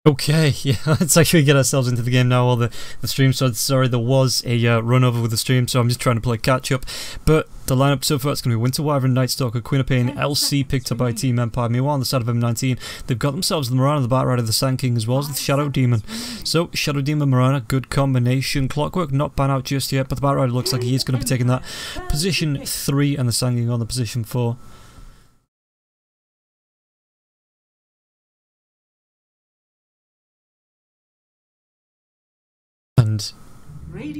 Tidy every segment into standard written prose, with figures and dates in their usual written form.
Okay, yeah, let's actually get ourselves into the game now. All the stream started. Sorry, there was a run over with the stream, so I'm just trying to play catch up. But the lineup so far, it's going to be Winter Wyvern, Night Stalker, Queen of Pain, LC picked up by Team Empire. Meanwhile, on the side of M19, they've got themselves the Marana, the Batrider, the Sand King, as well as the Shadow Demon. So, Shadow Demon, Marana, good combination. Clockwork not ban out just yet, but the Batrider looks like he is going to be taking that position 3 and the Sand King on the position 4. And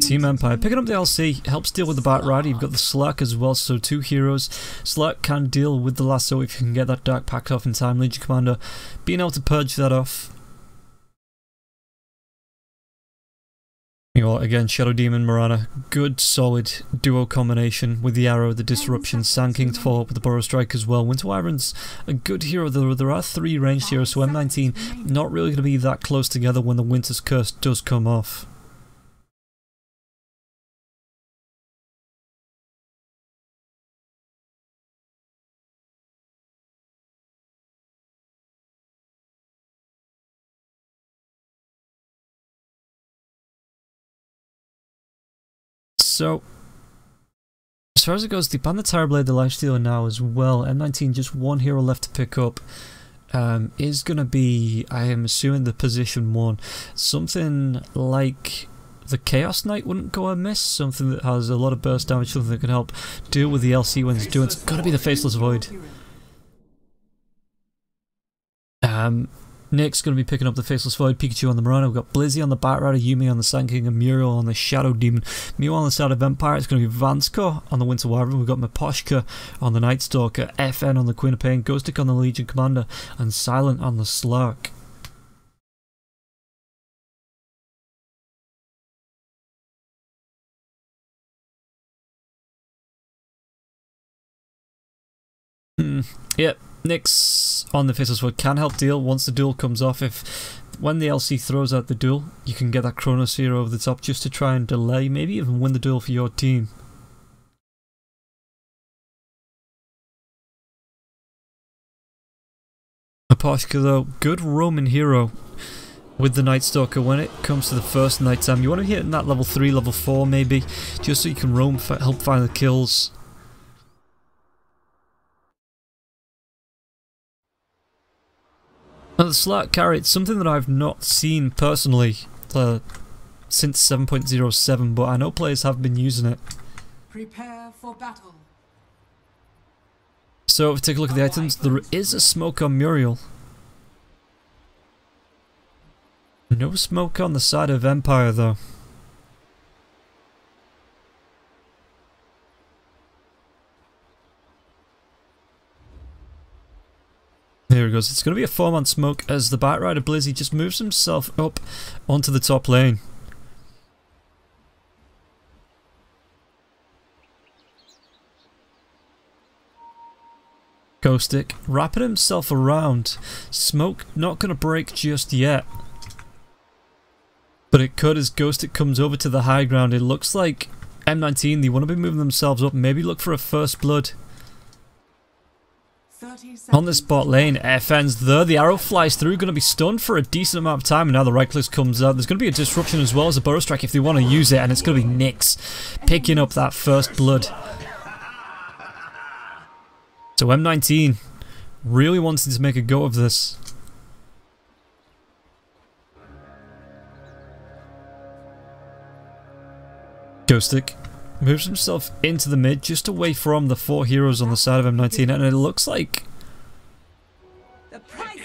Team Empire picking up the LC helps deal with the Batrider. You've got the Slack as well, so 2 heroes. Slack can deal with the lasso if you can get that Dark Pact off in time. Legion Commander being able to purge that off. Again, Shadow Demon, Marana, good solid duo combination with the Arrow, the Disruption, Sand King to follow up with the Burrow Strike as well. Winter Wyvern's a good hero, though there are 3 ranged heroes, so M19 not really going to be that close together when the Winter's Curse does come off. So, as far as it goes, they ban the Terrorblade, the Lifestealer now as well. M19, just 1 hero left to pick up. Is going to be, I am assuming, the position 1. Something like the Chaos Knight wouldn't go amiss. Something that has a lot of burst damage, something that can help deal with the LC when it's doing. It's got to be the Faceless Void. Nick's going to be picking up the Faceless Void, Pikachu on the Marana. We've got Blizzy on the Batrider, Yumi on the Sand King, and Muriel on the Shadow Demon. Meanwhile, on the side of Empire, it's going to be Vansko on the Winter Wyvern. We've got Miposhka on the Night Stalker, FN on the Queen of Pain, Ghostic on the Legion Commander, and Silent on the Slark. Yep. Nyx on the Faceless Void can help deal once the duel comes off. When the LC throws out the duel, you can get that Chronosphere over the top just to try and delay, maybe even win the duel for your team. Aposhka though, good Roman hero with the Night Stalker when it comes to the first night time. You want to hit in that level 3, level 4 maybe, just so you can roam, help find the kills. Now the Slark carry, it's something that I've not seen personally since 7.07, but I know players have been using it. Prepare for battle. So if we take a look at the items, there is a smoke on Muriel. No smoke on the side of Empire though. Here it goes. It's going to be a 4-man smoke as the Batrider Blizzy just moves himself up onto the top lane. Ghostic wrapping himself around. Smoke not going to break just yet. But it could as Ghostic comes over to the high ground. It looks like M19, they want to be moving themselves up. Maybe look for a first blood. On this bot lane, FN's there, the arrow flies through, going to be stunned for a decent amount of time, and now the right click comes out. There's going to be a disruption as well as a Burrow Strike if they want to use it, and it's going to be Nyx picking up that first blood. So M19 really wanting to make a go of this. Ghostic moves himself into the mid, just away from the 4 heroes on the side of M19, and it looks like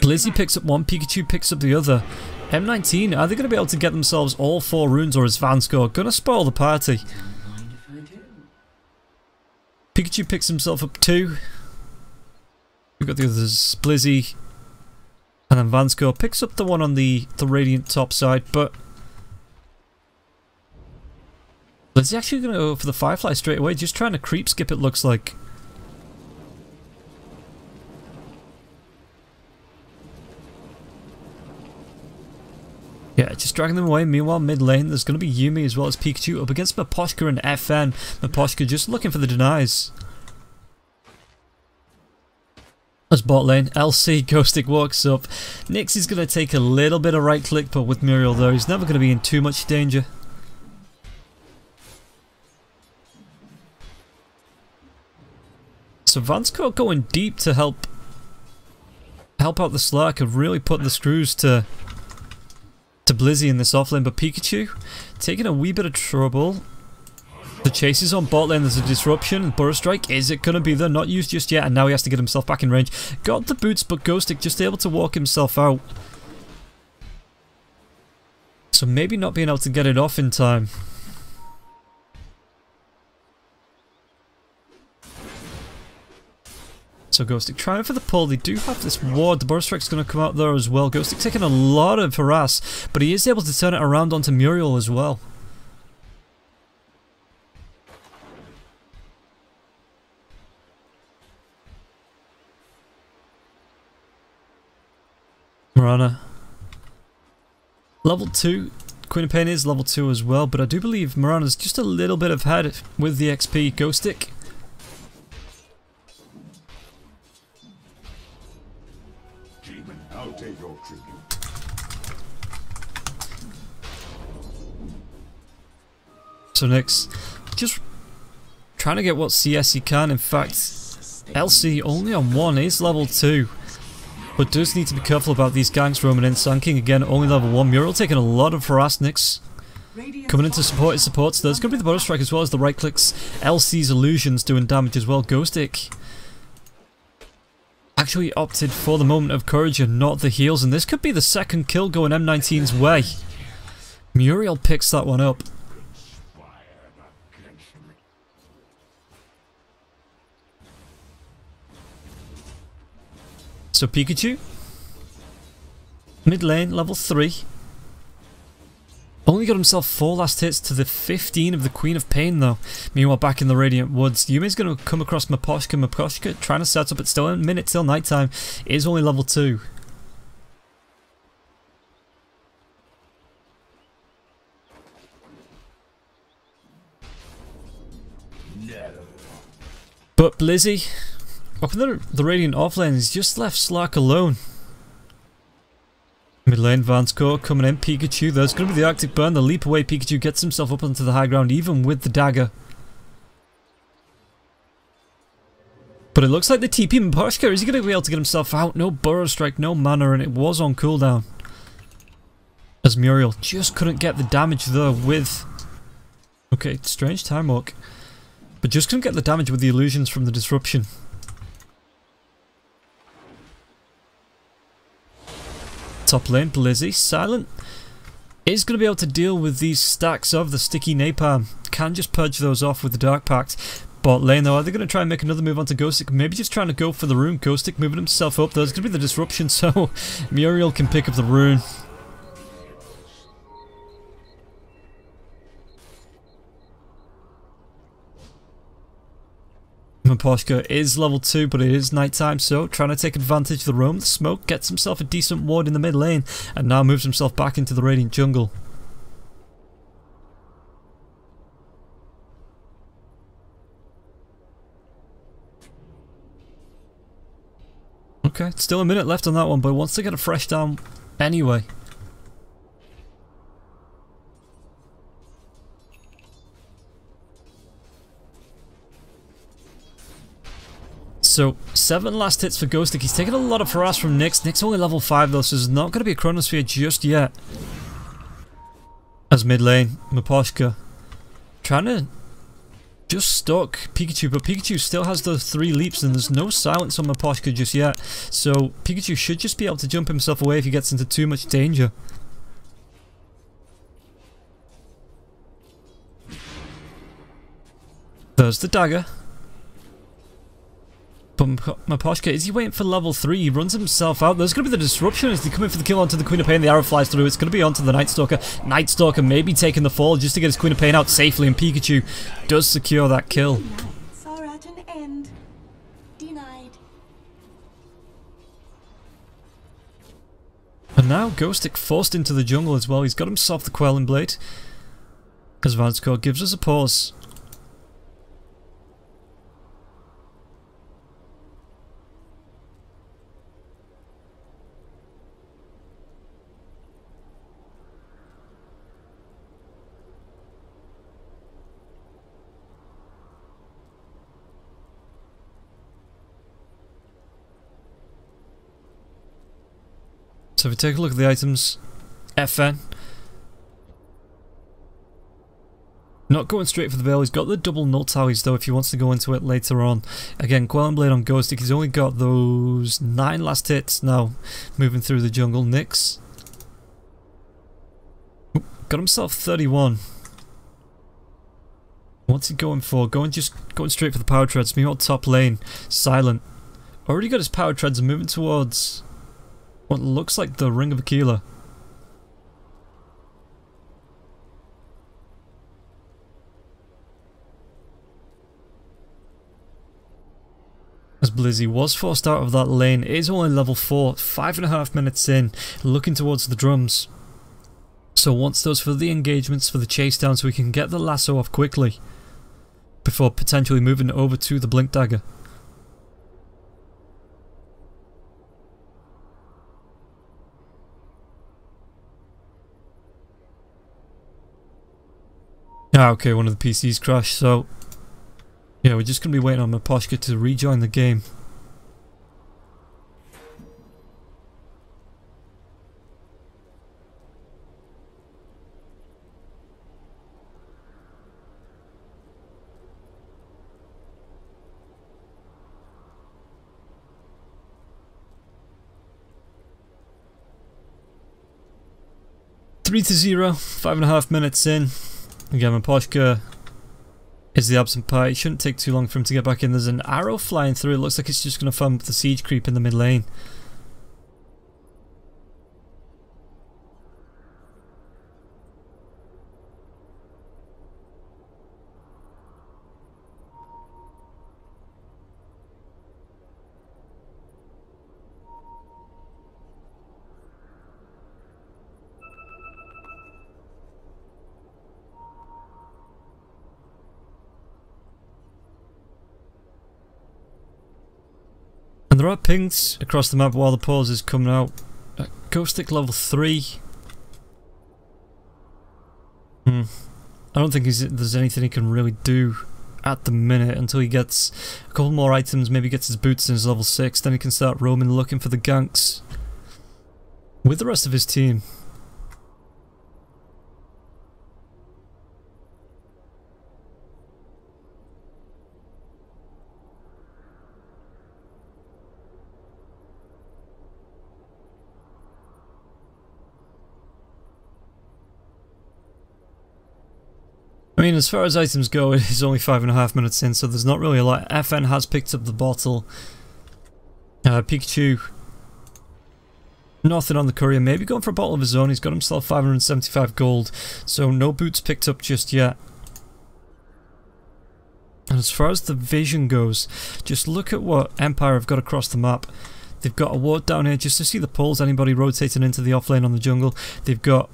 Blizzy picks up one, Pikachu picks up the other. M19, are they going to be able to get themselves all 4 runes, or is Vansko going to spoil the party? Pikachu picks himself up 2. We've got the others, Blizzy, and then Vansko picks up the one on the Radiant top side, but is he actually going to go for the Firefly straight away? Just trying to creep skip, it looks like. Yeah, just dragging them away. Meanwhile, mid lane, there's going to be Yumi as well as Pikachu up against Miposhka and FN. Miposhka just looking for the denies. As bot lane, LC Ghostic walks up. Nyx is going to take a little bit of right click, but with Muriel though, he's never going to be in too much danger. So Vanscourt going deep to help out the Slark and really put the screws to Blizzy in this offlane, but Pikachu taking a wee bit of trouble. The chase is on bot lane, there's a disruption, Burrow Strike, is it going to be there? Not used just yet, and now he has to get himself back in range. Got the boots, but Ghostic just able to walk himself out. So maybe not being able to get it off in time. So Ghostic trying for the pull, they do have this ward, the Burrow Strike's going to come out there as well. Ghostic taking a lot of harass, but he is able to turn it around onto Muriel as well. Mirana. Level 2. Queen of Pain is level 2 as well, but I do believe Mirana's just a little bit ahead with the XP. Ghostic. I'll take your tribute. So Nyx, just trying to get what CS he can. In fact, LC only on 1 is level 2. But does need to be careful about these ganks roaming in. Sun King again, only level 1. Muriel taking a lot of harass. Nyx coming in to support his supports. There's going to be the Burrow Strike as well as the right clicks. LC's illusions doing damage as well. Ghostic actually opted for the moment of courage and not the heals. And this could be the second kill going M19's way. Muriel picks that one up. So Pikachu, mid lane, level 3. Only got himself 4 last hits to the 15 of the Queen of Pain though. Meanwhile back in the Radiant Woods, Yumi's going to come across Miposhka. Miposhka trying to set up, it's still a minute till nighttime, is only level 2. No. But Blizzy, up in the Radiant offlane, he's just left Slark alone. Mid lane, Vanscourt coming in, Pikachu, there's going to be the Arctic Burn, the leap away, Pikachu gets himself up onto the high ground even with the dagger. But it looks like the TP Miposhka, is he going to be able to get himself out? No Burrow Strike, no mana, and it was on cooldown. As Muriel just couldn't get the damage there with... Okay, strange time walk. But just couldn't get the damage with the illusions from the disruption. Top lane, Blizzy, silent, is going to be able to deal with these stacks of the sticky napalm. Can just purge those off with the Dark Pact. Bot lane though, are they going to try and make another move onto Ghostic? Maybe just trying to go for the rune. Ghostic moving himself up. There's going to be the disruption, so Muriel can pick up the rune. Miposhka is level 2, but it is nighttime, so trying to take advantage of the roam. The smoke gets himself a decent ward in the mid lane, and now moves himself back into the Radiant jungle. Okay, still a minute left on that one, but wants to get a fresh down anyway. So, 7 last hits for Ghostic. He's taking a lot of harass from Nyx. Nyx only level 5 though, so there's not going to be a Chronosphere just yet. As mid lane, Miposhka trying to just stalk Pikachu, but Pikachu still has those 3 leaps and there's no silence on Miposhka just yet. So, Pikachu should just be able to jump himself away if he gets into too much danger. There's the dagger. But Miposhka, is he waiting for level 3? He runs himself out. There's going to be the disruption as they come in for the kill onto the Queen of Pain. The arrow flies through. It's going to be onto the Night Stalker. Night Stalker maybe taking the fall just to get his Queen of Pain out safely, and Pikachu does secure that kill. Nights are at an end. Denied. And now Ghostic forced into the jungle as well. He's got himself the Quelling Blade. As Vanscourt gives us a pause. So if we take a look at the items, FN. Not going straight for the veil, he's got the double null tallies though if he wants to go into it later on. Again, Quelling Blade on Ghostic, he's only got those 9 last hits now, moving through the jungle. Nyx. Got himself 31. What's he going for? Going straight for the power treads. Meanwhile, top lane, Silent. Already got his power treads and moving towards what looks like the Ring of Aquila. As Blizzy was forced out of that lane, it is only level 4, 5.5 minutes in, looking towards the drums. So wants those for the engagements, for the chase down, so we can get the lasso off quickly before potentially moving over to the Blink Dagger. Ah, okay, one of the PCs crashed, so yeah, we're just going to be waiting on Maposhka to rejoin the game. Three to 0, 5.5 minutes in. Again, Maposhka is the absent party. It shouldn't take too long for him to get back in. There's an arrow flying through. It looks like it's just going to farm the siege creep in the mid lane. And there are pings across the map while the pause is coming out. Ghostic level 3. I don't think there's anything he can really do at the minute until he gets a couple more items, maybe gets his boots in his level 6, then he can start roaming looking for the ganks with the rest of his team. I mean, as far as items go, it is only 5.5 minutes in, so there's not really a lot. FN has picked up the bottle. Pikachu, nothing on the courier. Maybe going for a bottle of his own. He's got himself 575 gold, so no boots picked up just yet. And as far as the vision goes, just look at what Empire have got across the map. They've got a ward down here just to see the pulls, anybody rotating into the off lane on the jungle. They've got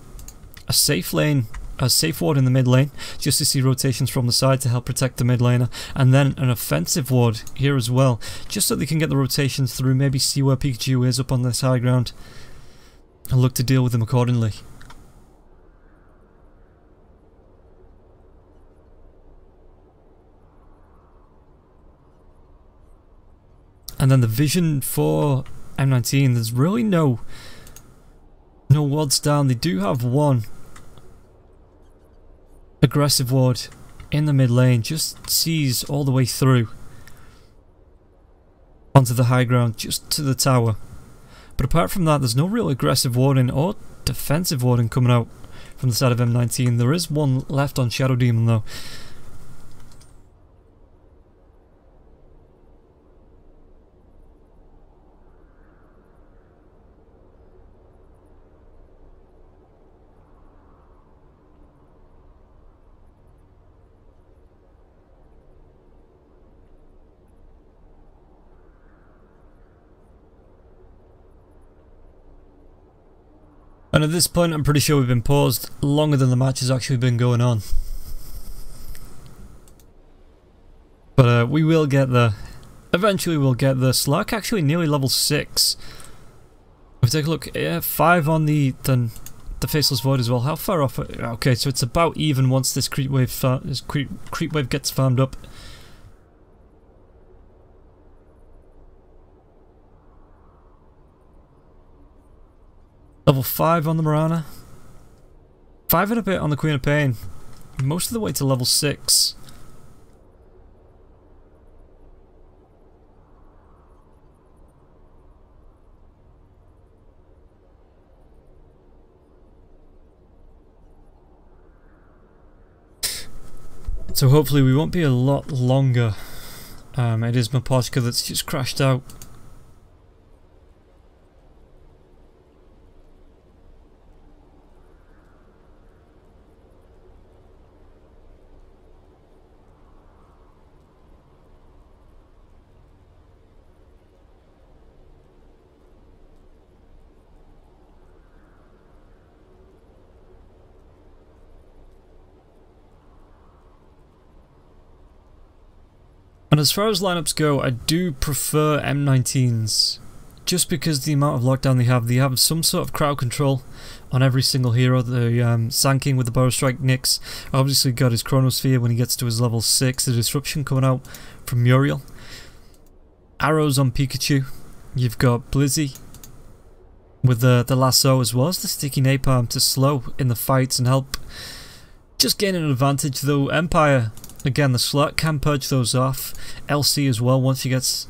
a safe lane, a safe ward in the mid lane, just to see rotations from the side to help protect the mid laner, and then an offensive ward here as well, just so they can get the rotations through, maybe see where Pikachu is up on this high ground, and look to deal with him accordingly. And then the vision for M19, there's really no wards down. They do have one aggressive ward in the mid lane, just sees all the way through onto the high ground, just to the tower. But apart from that, there's no real aggressive warding or defensive warding coming out from the side of M19. There is one left on Shadow Demon though. And at this point I'm pretty sure we've been paused longer than the match has actually been going on. But we will get there. Eventually we'll get there. Slark actually nearly level 6. If we take a look, 5 on the Faceless Void as well. How far off? Okay, so it's about even once this creep wave gets farmed up. Level 5 on the Marana. 5 and a bit on the Queen of Pain. Most of the way to level 6. So hopefully we won't be a lot longer. It is my Poshka that's just crashed out. And as far as lineups go, I do prefer M19s, just because the amount of lockdown they have some sort of crowd control on every single hero. The Sanking with the Burrow Strike Nyx obviously got his Chronosphere when he gets to his level 6, the Disruption coming out from Muriel. Arrows on Pikachu, you've got Blizzy with the lasso as well as the Sticky Napalm to slow in the fights and help just gain an advantage, though Empire, again, the Slurk can purge those off. LC as well, once he gets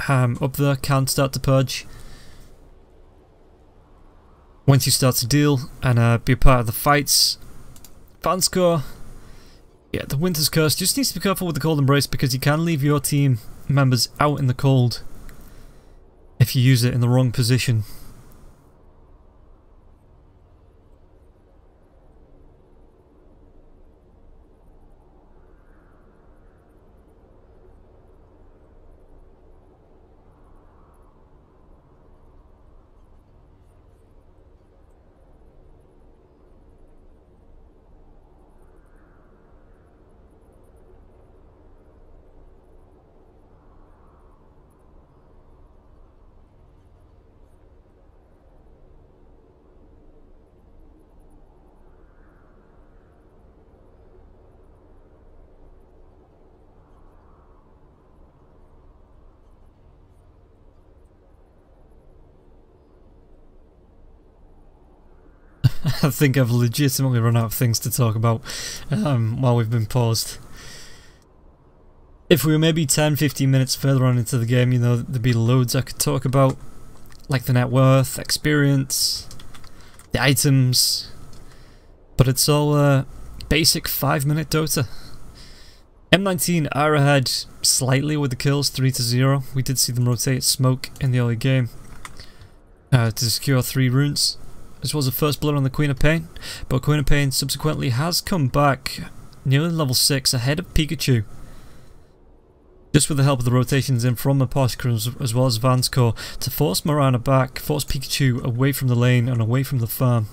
up there, can start to purge. Once you start to deal and be a part of the fights. Vanscore, yeah, the Winter's Curse just needs to be careful with the Cold Embrace, because you can leave your team members out in the cold if you use it in the wrong position. I think I've legitimately run out of things to talk about while we've been paused. If we were maybe 10-15 minutes further on into the game, you know, there'd be loads I could talk about, like the net worth, experience, the items, but it's all basic 5-minute Dota. M19 are ahead slightly with the kills, 3-0. We did see them rotate smoke in the early game to secure 3 runes. This was the first blood on the Queen of Pain, but Queen of Pain subsequently has come back nearly level 6 ahead of Pikachu. Just with the help of the rotations in from Apothecary as well as Vanscore to force Marana back, force Pikachu away from the lane and away from the farm.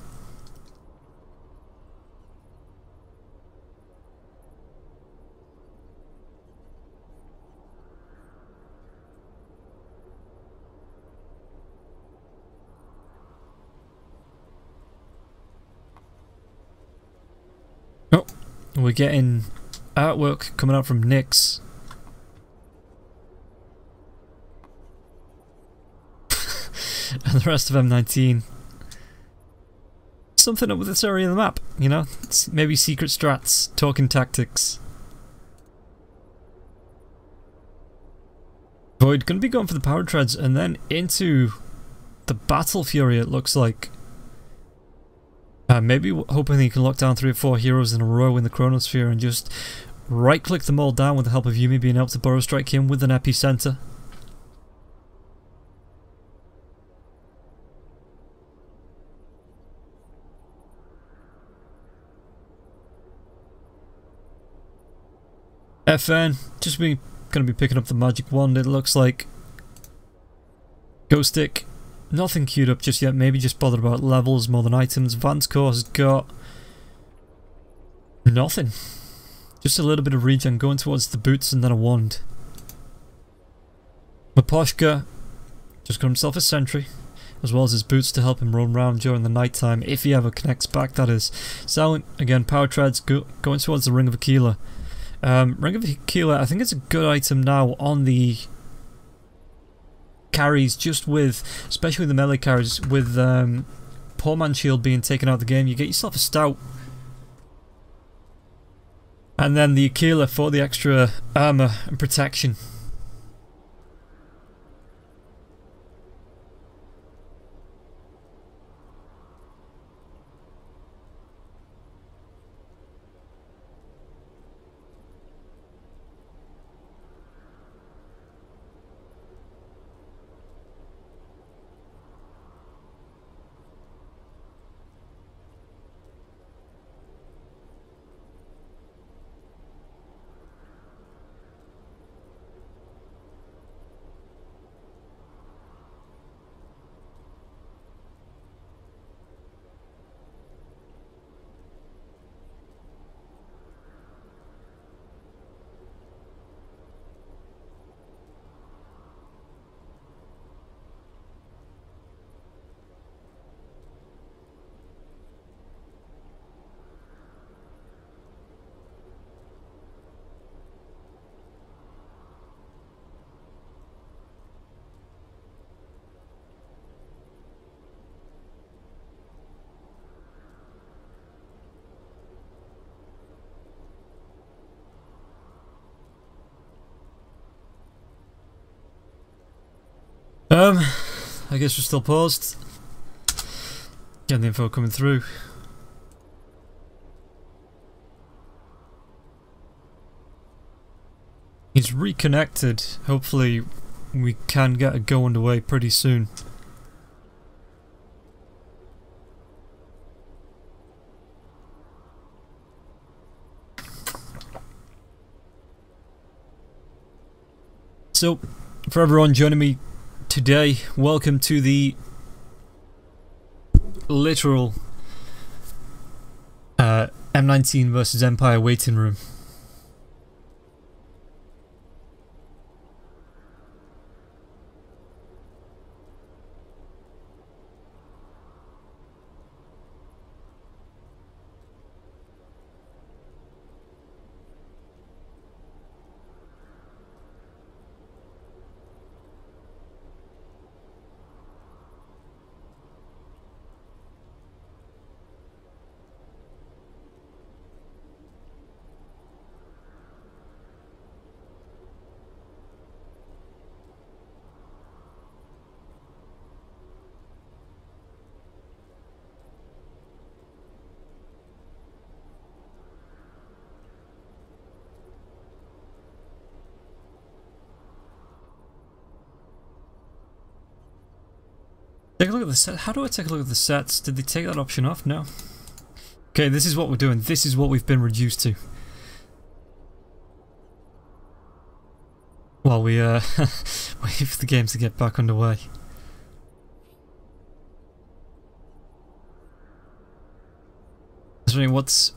Oh, we're getting artwork coming out from Nyx. And the rest of M19. Something up with this area of the map, you know? It's maybe secret strats, talking tactics. Void gonna be going for the power treads and then into the Battle Fury, it looks like. Maybe hoping he can lock down 3 or 4 heroes in a row in the Chronosphere and just right click them all down with the help of Yuumi being able to Burrow Strike him with an epicenter. FN, just gonna be picking up the magic wand, it looks like. Ghost Stick, nothing queued up just yet, maybe just bothered about levels more than items. Vanscore has got nothing. Just a little bit of regen going towards the boots and then a wand. Maposhka just got himself a sentry, as well as his boots to help him roam around during the night time, if he ever connects back, that is. Silent, again, power treads going towards the Ring of Aquila. Ring of Aquila, I think it's a good item now on the carries, just with, especially the melee carries, with poor man shield being taken out of the game, you get yourself a stout. And then the Aquila for the extra armor and protection. I guess we're still paused. Getting the info coming through. He's reconnected. Hopefully we can get a go underway pretty soon. So, for everyone joining me today, welcome to the literal M19 versus Empire waiting room. Take a look at the set. How do I take a look at the sets? Did they take that option off? No. Okay, this is what we're doing. This is what we've been reduced to. While we wait for the game to get back underway. What's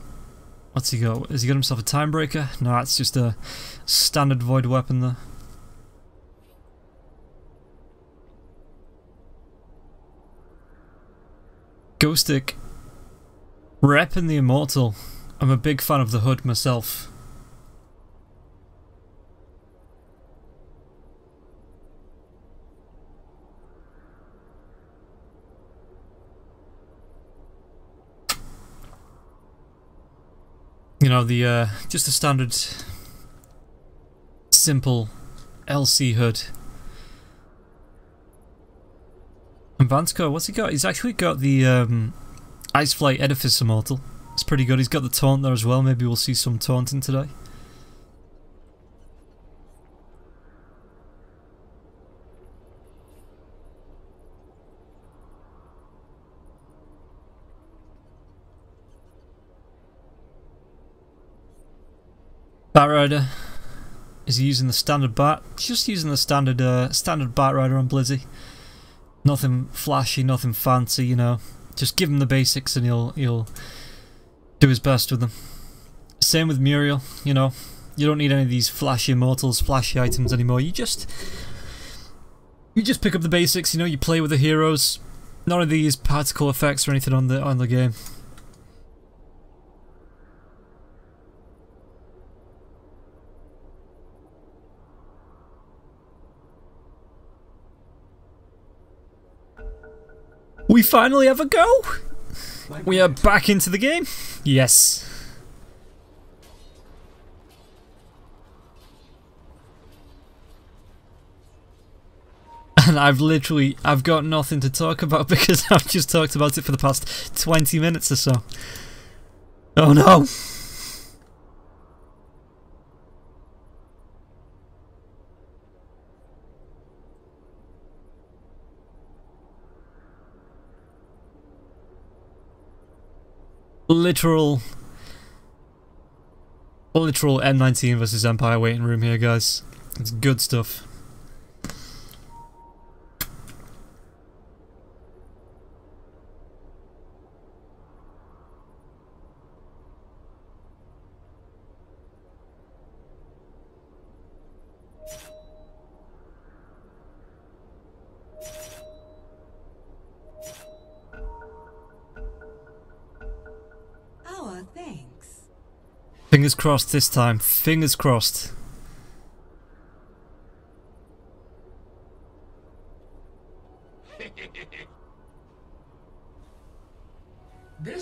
he got? Has he got himself a time breaker? No, it's just a standard void weapon there. Ghostic, repping the Immortal. I'm a big fan of the hood myself. You know, the just a standard simple LC hood. And Vansco, what's he got? He's actually got the Ice Flight Edifice Immortal. It's pretty good. He's got the taunt there as well. Maybe we'll see some taunting today. Batrider. Is he using the standard bat? He's just using the standard Batrider on Blizzy. Nothing flashy, nothing fancy, you know. Just give him the basics and he'll do his best with them. Same with Muriel, you know. You don't need any of these flashy immortals, flashy items anymore. You just pick up the basics, you know, you play with the heroes. None of these particle effects or anything on the game. We finally have a go! We are back into the game. Yes. And I've got nothing to talk about because I've just talked about it for the past 20 minutes or so. Oh no! Literal M19 versus Empire waiting room here, guys. It's good stuff. Thanks. Fingers crossed this time. Fingers crossed.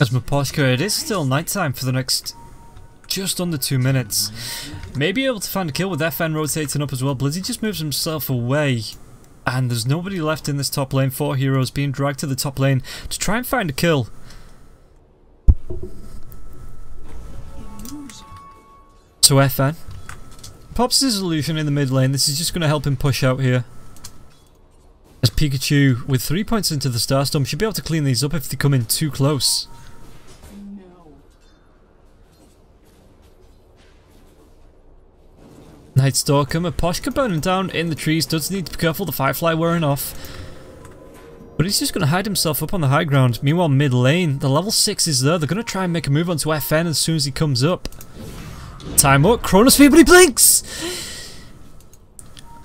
As Maposhka, it is still nighttime for the next just under 2 minutes. Maybe able to find a kill with FN rotating up as well. Blizzy just moves himself away. And there's nobody left in this top lane. 4 heroes being dragged to the top lane to try and find a kill. So FN pops his illusion in the mid lane. This is just going to help him push out here. As Pikachu, with 3 points into the Starstorm, should be able to clean these up if they come in too close. Night Stalker, Maposhka burning down in the trees. Does need to be careful, the Firefly wearing off. But he's just going to hide himself up on the high ground. Meanwhile, mid lane, the level 6 is there. They're going to try and make a move onto FN as soon as he comes up. Time up, Chronosphere, but he blinks!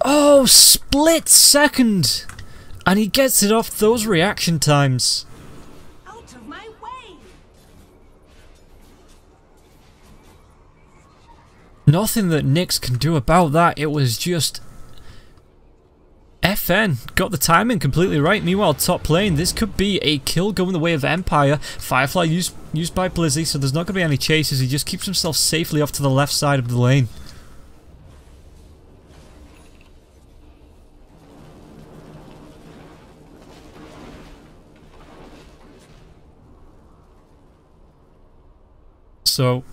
Oh, split second! And he gets it off those reaction times. Out of my way! Nothing that Nyx can do about that. It was just... FN got the timing completely right. Meanwhile, top lane, this could be a kill going the way of Empire. Firefly used by Blizzy, so there's not going to be any chases. He just keeps himself safely off to the left side of the lane. So,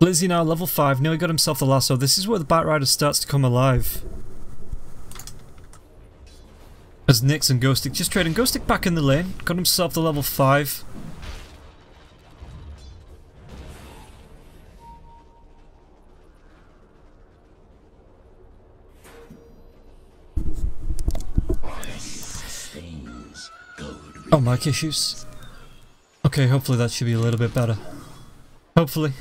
Blizzy now level 5, nearly got himself the lasso. This is where the Batrider starts to come alive. As Nyx and Ghostic just trading. Ghostic back in the lane, got himself the level 5. Oh, mic issues. Okay, hopefully that should be a little bit better. Hopefully.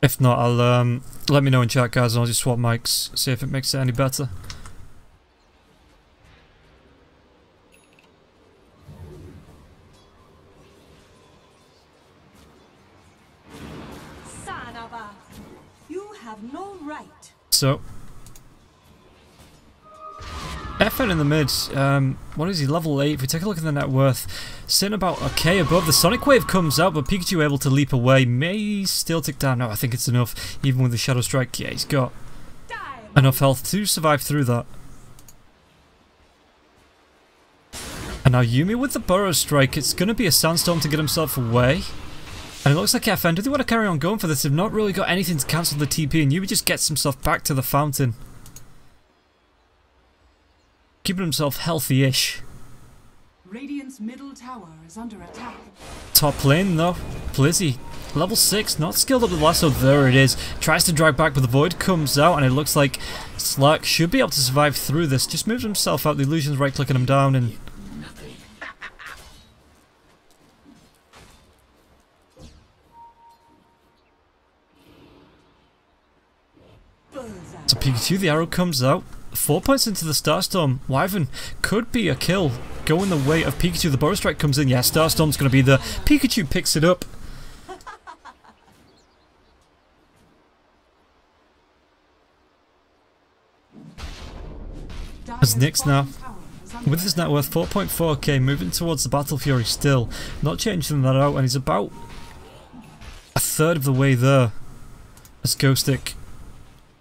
If not, I'll let me know in chat, guys, and I'll just swap mics, see if it makes it any better. So, FN in the mid, what is he, level 8, if we take a look at the net worth, sitting about okay above, the Sonic Wave comes out, but Pikachu able to leap away, may still tick down, no, I think it's enough, even with the Shadow Strike, yeah, he's got enough health to survive through that. And now Yumi with the Burrow Strike, it's going to be a Sandstorm to get himself away. And it looks like FN, do they want to carry on going for this? They've not really got anything to cancel the TP, and Yumi just gets himself back to the fountain. Keeping himself healthy-ish. Radiant's middle tower is under attack. Top lane though, Blizzy, level 6, not skilled up with lasso, there it is. Tries to drag back, but the Void comes out, and it looks like Slack should be able to survive through this. Just moves himself out, the illusion's right-clicking him down, and... So Pikachu, the arrow comes out. 4 points into the Starstorm. Wyvern could be a kill. Going the way of Pikachu. The Burrow Strike comes in. Yeah, Starstorm's going to be there. Pikachu picks it up. As Nyx now is under With his net worth 4.4k, moving towards the Battle Fury still. Not changing that out, and he's about a third of the way there. As Ghostic.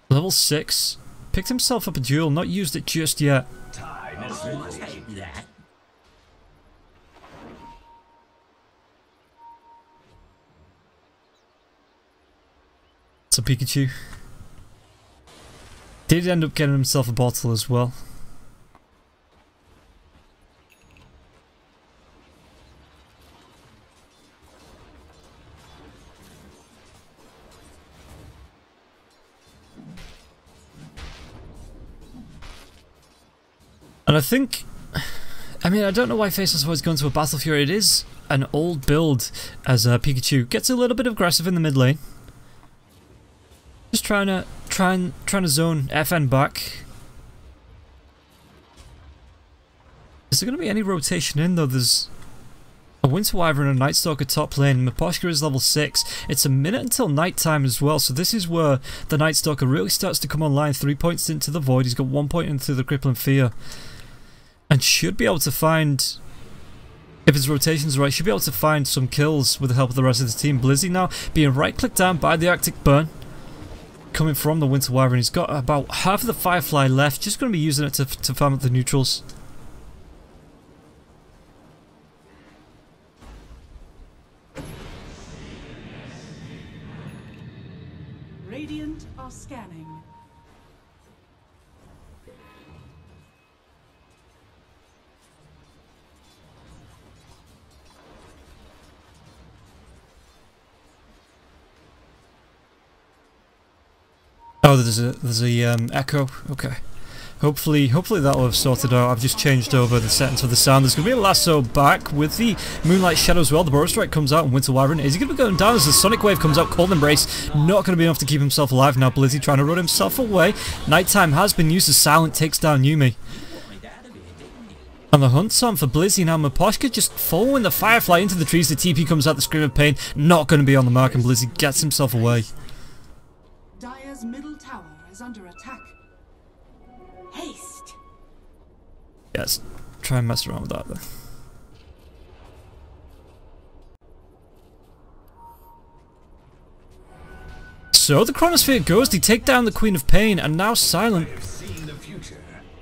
Level 6. Picked himself up a duel, not used it just yet. Take that. So Pikachu did end up getting himself a bottle as well. And I think, I mean, I don't know why Faceless Void's gone to a Battle Fury. It is an old build as Pikachu gets a little bit aggressive in the mid lane. Just trying to zone FN back. Is there going to be any rotation in though? There's a Winter Wyvern and a Night Stalker top lane. Miposhka is level 6. It's a minute until night time as well, so this is where the Night Stalker really starts to come online. 3 points into the Void. He's got 1 point into the Crippling Fear. And should be able to find, if his rotation's right, should be able to find some kills with the help of the rest of the team. Blizzy now being right-clicked down by the Arctic Burn. Coming from the Winter Wyvern. He's got about half of the Firefly left. Just going to be using it to farm up the neutrals. Radiant are scanning. Oh, there's a echo. Okay. Hopefully that'll have sorted out. I've just changed over the settings for the sound. There's going to be a lasso back with the Moonlight Shadow as well. The Burrow Strike comes out and Winter Wyvern. Is he going to be going down as the Sonic Wave comes out? Cold Embrace. Not going to be enough to keep himself alive now. Blizzy trying to run himself away. Nighttime has been used as Silent takes down Yumi. And the hunt's on for Blizzy now. Miposhka just following the Firefly into the trees. The TP comes out, the Scream of Pain. Not going to be on the mark and Blizzy gets himself away. Dire's middle tower is under attack. Haste. Yes, try and mess around with that then. So the Chronosphere goes, they take down the Queen of Pain, and now Silent.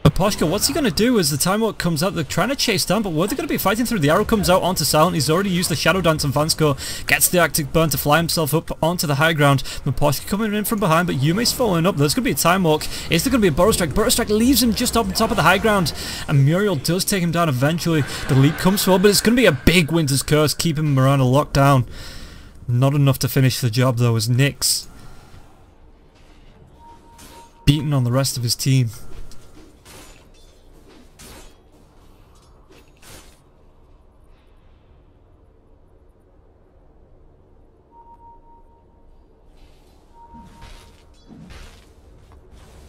Miposhka, what's he going to do as the Time Walk comes out? They're trying to chase down, but where they're going to be fighting through? The arrow comes out onto Silent. He's already used the Shadow Dance on Vansco. Gets the Arctic Burn to fly himself up onto the high ground. Miposhka coming in from behind, but Yume's following up. There's going to be a Time Walk. Is there going to be a Burrow Strike? Burrow Strike leaves him just up on top of the high ground. And Muriel does take him down eventually. The leap comes forward, but it's going to be a big Winter's Curse, keeping Miranda locked down. Not enough to finish the job though, as Nyx beaten on the rest of his team.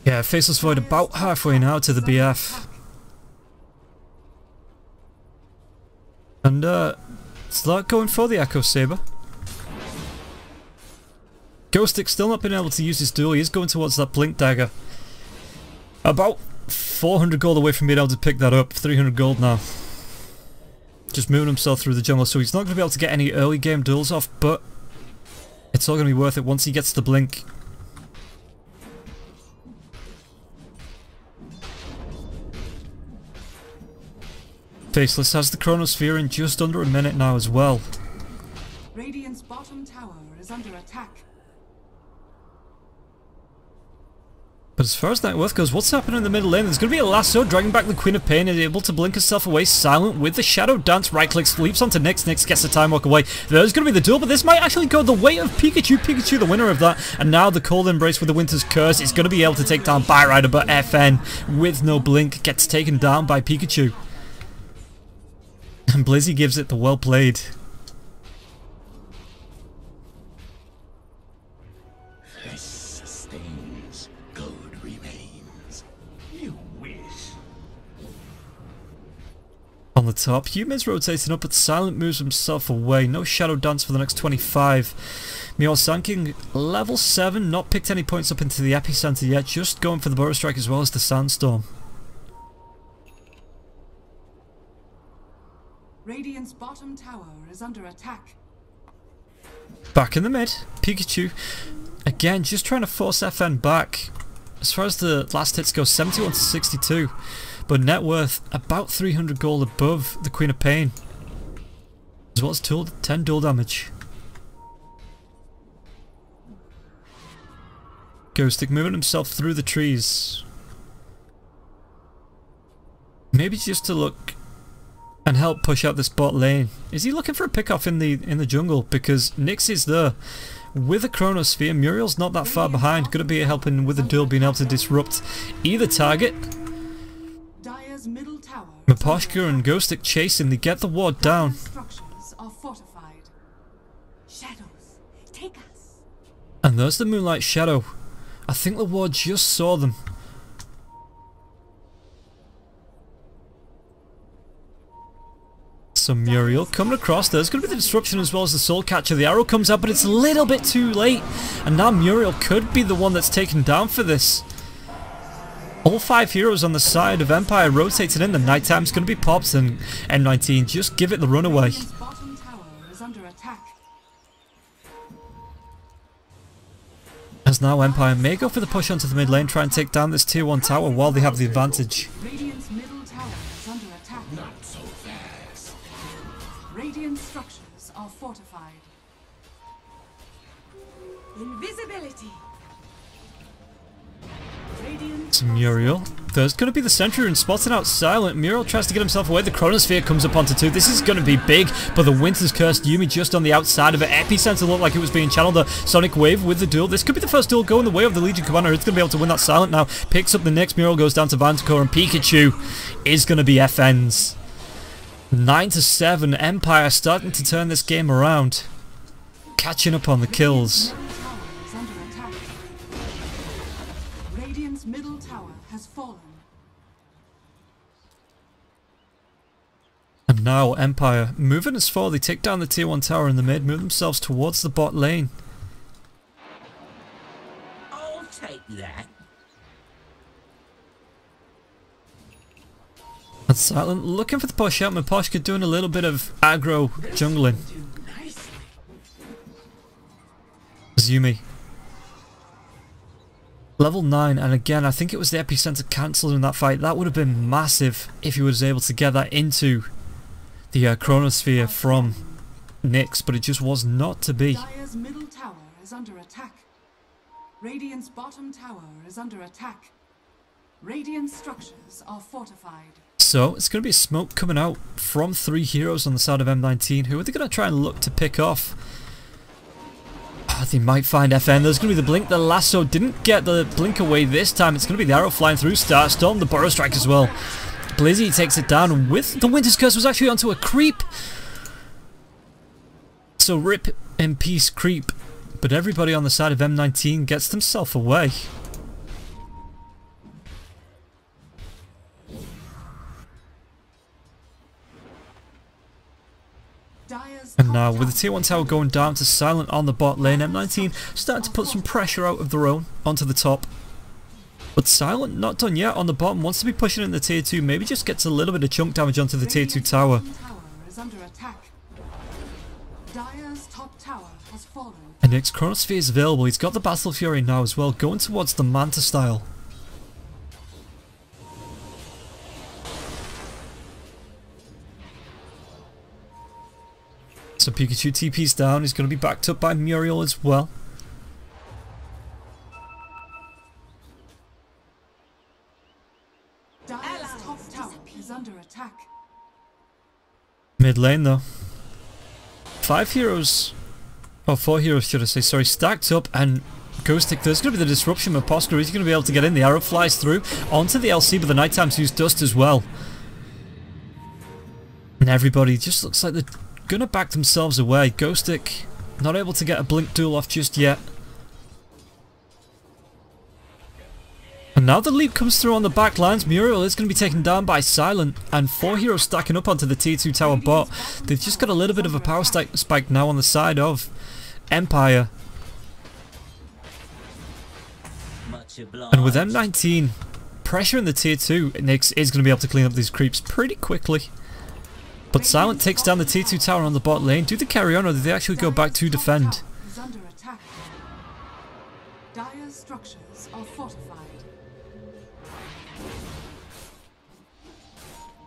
Yeah, Faceless Void about halfway now to the BF. And start going for the Echo Saber. Ghostic still not been able to use his duel. He is going towards that Blink Dagger. About 400 gold away from being able to pick that up. 300 gold now. Just moving himself through the jungle, so he's not going to be able to get any early game duels off, but it's all going to be worth it once he gets the Blink. Faceless has the Chronosphere in just under a minute now as well. Radiant's bottom tower is under attack. But as far as net worth goes, what's happening in the middle lane? There's going to be a lasso, dragging back the Queen of Pain, and able to blink herself away. Silent with the Shadow Dance, right clicks, leaps onto Nyx. Nyx gets the Time Walk away. There's going to be the duel, but this might actually go the way of Pikachu. Pikachu the winner of that. And now the Cold Embrace with the Winter's Curse is going to be able to take down Byrider, but FN with no blink gets taken down by Pikachu. And Blizzy gives it the well played. This sustains, gold remains. You wish. On the top, Yumi's rotating up, but Silent moves himself away. No Shadow Dance for the next 25. Meow Sanking, level 7, not picked any points up into the Epicenter yet, just going for the Burrow Strike as well as the Sandstorm. Radiant's bottom tower is under attack. Back in the mid, Pikachu. Again, just trying to force FN back. As far as the last hits go, 71 to 62. But net worth about 300 gold above the Queen of Pain. As well as 10 dual damage. Ghostic moving himself through the trees. Maybe just to look and help push out this bot lane. Is he looking for a pick off in the jungle? Because Nyx is there with a Chronosphere. Muriel's not that far behind. Gonna be helping with the duel, being able to disrupt either target. Dire's middle tower. Miposhka and Ghostic chasing. They get the ward down. Structures are fortified. Shadows, take us. And there's the Moonlight Shadow. I think the ward just saw them. So Muriel coming across. There's going to be the disruption as well as the Soul Catcher. The arrow comes out, but it's a little bit too late. And now Muriel could be the one that's taken down for this. All 5 heroes on the side of Empire rotating in. The nighttime's going to be pops, and M19 just give it the runaway. Radiant's bottom tower is under attack. As now Empire may go for the push onto the mid lane, try and take down this tier 1 tower while they have the advantage. Radiant's middle tower is under attack. Not so fast. Radiant structures are fortified. Invisibility. Radiant It's Muriel. There's going to be the sentry rune spotting out Silent. Muriel tries to get himself away. The Chronosphere comes up onto 2. This is going to be big, but the Winter's Curse Yumi just on the outside of it. Epicenter looked like it was being channeled. The Sonic Wave with the duel. This could be the first duel going the way of the Legion Commander. It's going to be able to win that Silent now. Picks up the next. Muriel goes down to Vantacore, and Pikachu is going to be FNs. 9 to 7. Empire starting to turn this game around. Catching up on the kills. tower is under attack. Radiant's middle tower has fallen. And now Empire moving as far. They take down the tier 1 tower in the mid, move themselves towards the bot lane. I'll take that. And Silent looking for the push out. Miposhka doing a little bit of aggro jungling. Zumi. Level 9, and again, I think it was the Epicenter cancelled in that fight. That would have been massive if he was able to get that into the Chronosphere from Nyx, but it just was not to be. Dire's middle tower is under attack. Radiant's bottom tower is under attack. Radiant structures are fortified. So, it's going to be a smoke coming out from 3 heroes on the side of M19. Who are they going to try and look to pick off? They might find FN. There's going to be the blink. The lasso didn't get the blink away this time. It's going to be the arrow flying through. Starstorm, the Burrow Strike as well. Blizzy takes it down with the Winter's Curse. Was actually onto a creep. So rip in peace creep. But everybody on the side of M19 gets themselves away. Dire's And top now with the tower tier 1 tower going down to Silent on the bot lane, M19 starting to put some pressure out of their own onto the top. But Silent not done yet on the bottom, wants to be pushing in the tier 2, maybe just gets a little bit of chunk damage onto the tier 2 tower. Radiant's tower is under attack. Dire's top tower has fallen. And Nyx Chronosphere is available, he's got the Battle Fury now as well, going towards the Manta style. So Pikachu TP's down, he's going to be backed up by Muriel as well. Dire's top tower is under attack. Mid lane though. 5 heroes, or 4 heroes should I say, sorry, stacked up, and Ghostic, there's going to be the disruption with Posca. He's going to be able to get in, the arrow flies through onto the LC, but the nighttime's used dust as well. And everybody just looks like they're going to back themselves away. Ghostic not able to get a blink duel off just yet. And now the leap comes through on the back lines. Muriel is going to be taken down by Silent, and 4 heroes stacking up onto the tier 2 tower bot. They've just got a little bit of a power spike now on the side of Empire. And with M19 pressure in the tier 2, Nyx is going to be able to clean up these creeps pretty quickly. But Silent takes down the T2 tower on the bot lane. Do they carry on or do they actually go back to defend? Is under attack. Dire structures are fortified.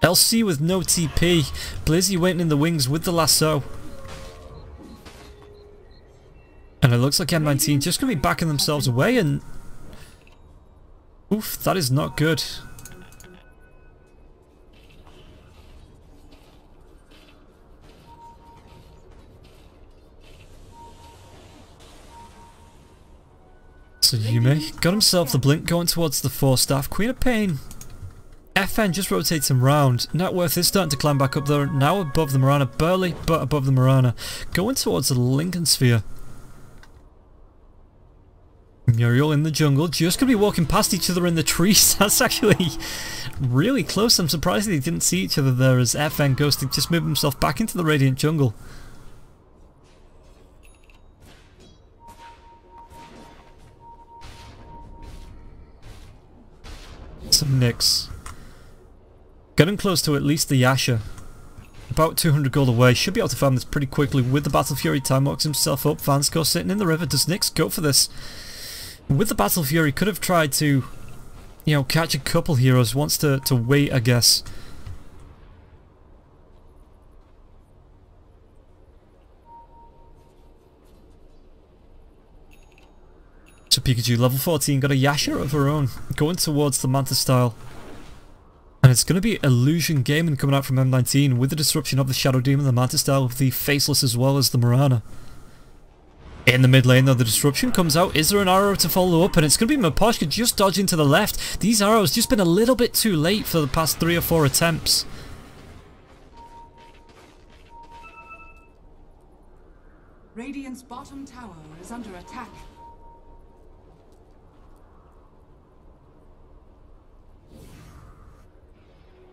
LC with no TP. Blizzy waiting in the wings with the lasso. And it looks like M19 just going to be backing themselves away and... Oof, that is not good. So Yume got himself the blink going towards the 4-staff. Queen of Pain. FN just rotates him round. Net worth is starting to climb back up there. Now above the Mirana. Barely, but above the Mirana. Going towards the Lincoln Sphere. Muriel in the jungle. Just going to be walking past each other in the trees. That's actually really close. I'm surprised they didn't see each other there as FN Ghostic just moved himself back into the Radiant jungle. Some Nyx. Getting close to at least the Yasha. About 200 gold away. Should be able to farm this pretty quickly with the Battle Fury. Time walks himself up. Vansco sitting in the river. Does Nyx go for this? With the Battle Fury, could have tried to, you know, catch a couple heroes. Wants to wait, I guess. So Pikachu, level 14, got a Yasha of her own. Going towards the Manta style. And it's going to be Illusion Gaming coming out from M19 with the disruption of the Shadow Demon, the Manta style, with the Faceless as well as the Mirana. In the mid lane though, the disruption comes out. Is there an arrow to follow up? And it's going to be Miposhka just dodging to the left. These arrows just been a little bit too late for the past 3 or 4 attempts. Radiant's bottom tower is under attack.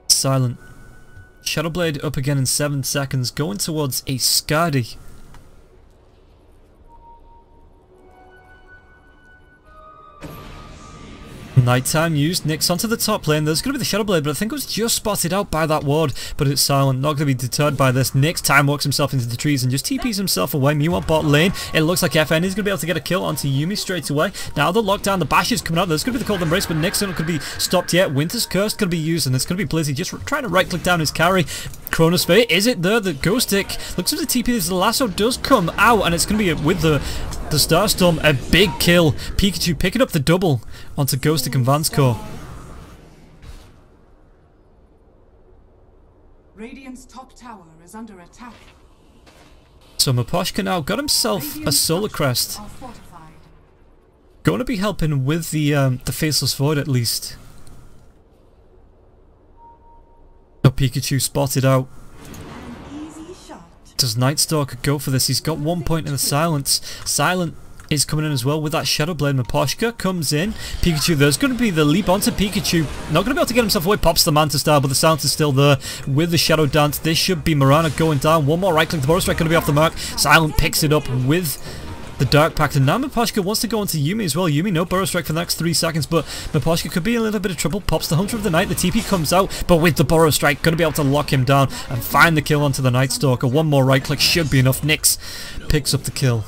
Silent. Shadowblade up again in 7 seconds, going towards a Skadi. Nighttime used. Nyx onto the top lane. There's going to be the Shadowblade, but I think it was just spotted out by that ward. But it's Silent. Not going to be deterred by this. Nyx time walks himself into the trees and just TPs himself away. Meanwhile, bot lane. It looks like FN is going to be able to get a kill onto Yume straight away. Now the lockdown, the bash is coming out. There's going to be the Cold Embrace, but Nyx not going to be stopped yet. Winter's Curse going to be used, and it's going to be Blizzy just trying to right-click down his carry. Chronosphere, is it there? The Ghostic looks as the TP as the lasso does come out, and it's going to be with the Starstorm, a big kill. Pikachu picking up the double onto Ghostic and Vansco. Radiant's top tower is under attack. So Miposhka now got himself a Solar Crest. Are fortified. Going to be helping with the Faceless Void at least. Oh, Pikachu spotted out. Easy shot. Does Nightstalker go for this? He's got 1 point in the Silence. Silent is coming in as well with that Shadowblade. Miposhka comes in. Pikachu, there's going to be the leap onto Pikachu. Not going to be able to get himself away. Pops the Manta Star, but the Silence is still there with the Shadow Dance. This should be Mirana going down. One more right click. The Boros Strike going to be off the mark. Silent picks it up with the Dark Pact. And now Miposhka wants to go into Yume as well. Yume, no Boros Strike for the next 3 seconds, but Miposhka could be in a little bit of trouble. Pops the Hunter of the Night. The TP comes out, but with the Boros Strike, going to be able to lock him down and find the kill onto the Night Stalker. One more right click should be enough. Nyx picks up the kill.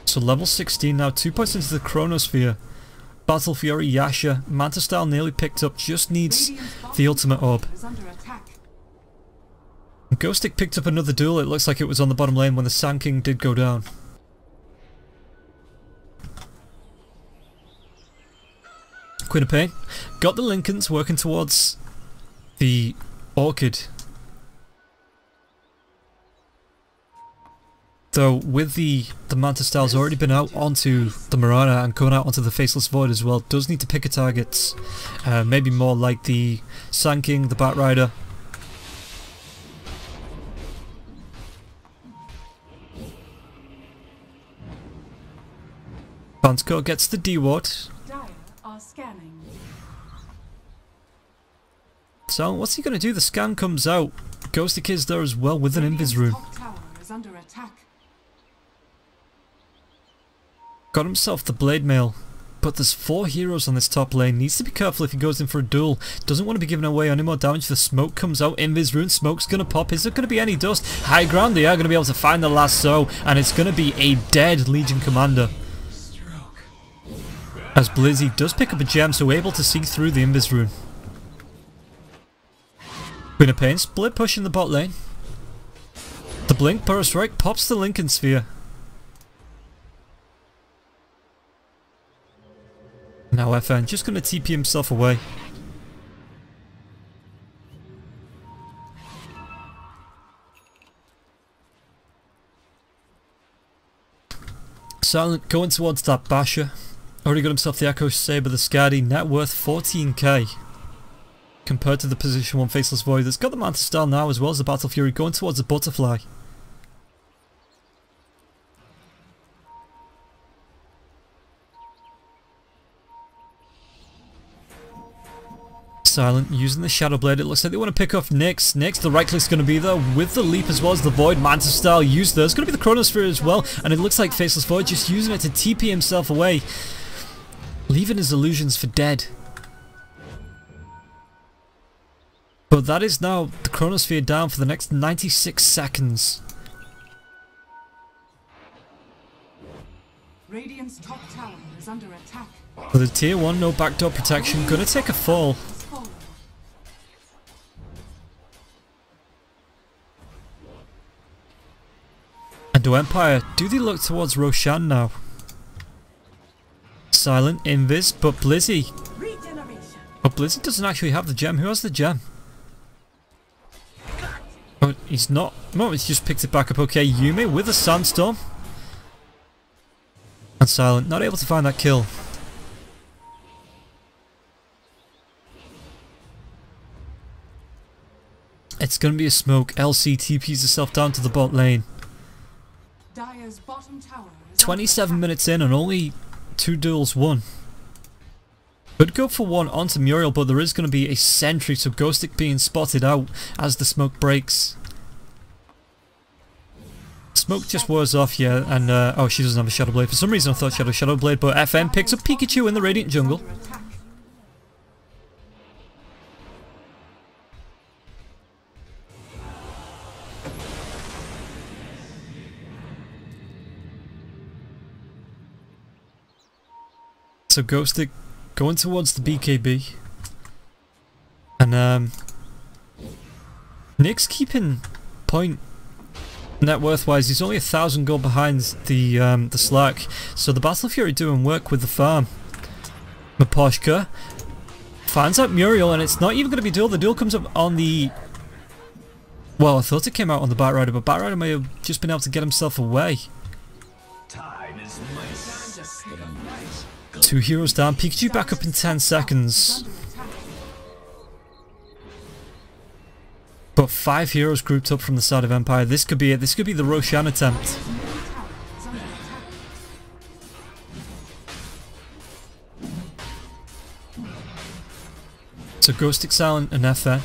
So level 16 now, 2 points into the Chronosphere. Battle Fury, Yasha, Manta Style nearly picked up, just needs the ultimate orb. Is under attack. Ghostic picked up another duel. It looks like it was on the bottom lane when the Sand King did go down. Queen of Pain got the Lincolns working towards the Orchid. Though with the Manta Style's already been out onto the Mirana and going out onto the Faceless Void as well, does need to pick a target. Maybe more like the Sand King, the Bat Rider. Vansco gets the D-Ward. Dire are scanning. So what's he going to do? The scan comes out. Ghostic is there as well with an Invis Rune. Top tower is under attack. Got himself the Blade Mail. but there's 4 heroes on this top lane. Needs to be careful if he goes in for a duel. Doesn't want to be giving away any more damage. The smoke comes out. Invis rune. Smoke's going to pop. Is there going to be any dust? High ground. They are going to be able to find the lasso, and it's going to be a dead Legion commander. As Blizzy does pick up a gem, so able to see through the Invis rune. Queen of Pain split push in the bot lane. The blink burrow strike pops the Lincoln Sphere. Now FN just going to TP himself away. Silent going towards that Basher. Already got himself the Echo Saber, the Skadi, net worth 14k. Compared to the position 1 Faceless Void that's got the Manta Style now as well as the Battle Fury going towards the Butterfly. Silent using the Shadow Blade. It looks like they want to pick off Nyx. Nyx, the right click's going to be there with the leap as well as the Void. Manta Style used there. It's going to be the Chronosphere as well, and it looks like Faceless Void just using it to TP himself away, leaving his illusions for dead. But that is now the Chronosphere down for the next 96 seconds. Radiant's top tower is under attack. With a tier 1, no backdoor protection, gonna take a fall. And do Empire, do they look towards Roshan now? Silent, Invis, but Blizzy. Oh, Blizzy doesn't actually have the gem. Who has the gem? Oh, he's not. No, he's just picked it back up. Okay, Yume with a Sandstorm. And Silent, not able to find that kill. It's going to be a smoke. LC TPs herself down to the bot lane. Dire's bottom tower is 27 minutes in and only 2 duels won. Could go for one onto Muriel, but there is going to be a sentry, so Ghostic being spotted out as the smoke breaks. Smoke just wears off, yeah, and oh, she doesn't have a Shadow Blade. For some reason I thought she had a Shadow Blade, but FM picks up Pikachu in the Radiant Jungle. So Ghostic going towards the BKB. And Nick's keeping point net worth wise. He's only 1,000 gold behind the Slack. So the Battle Fury doing work with the farm. Maposhka finds out Muriel, and it's not even going to be duel. The duel comes up on the... Well, I thought it came out on the Batrider, but Batrider may have just been able to get himself away. Time is money. 2 heroes down. Pikachu back up in 10 seconds. But 5 heroes grouped up from the side of Empire. This could be it. This could be the Roshan attempt. So Ghostic, Silent and FN.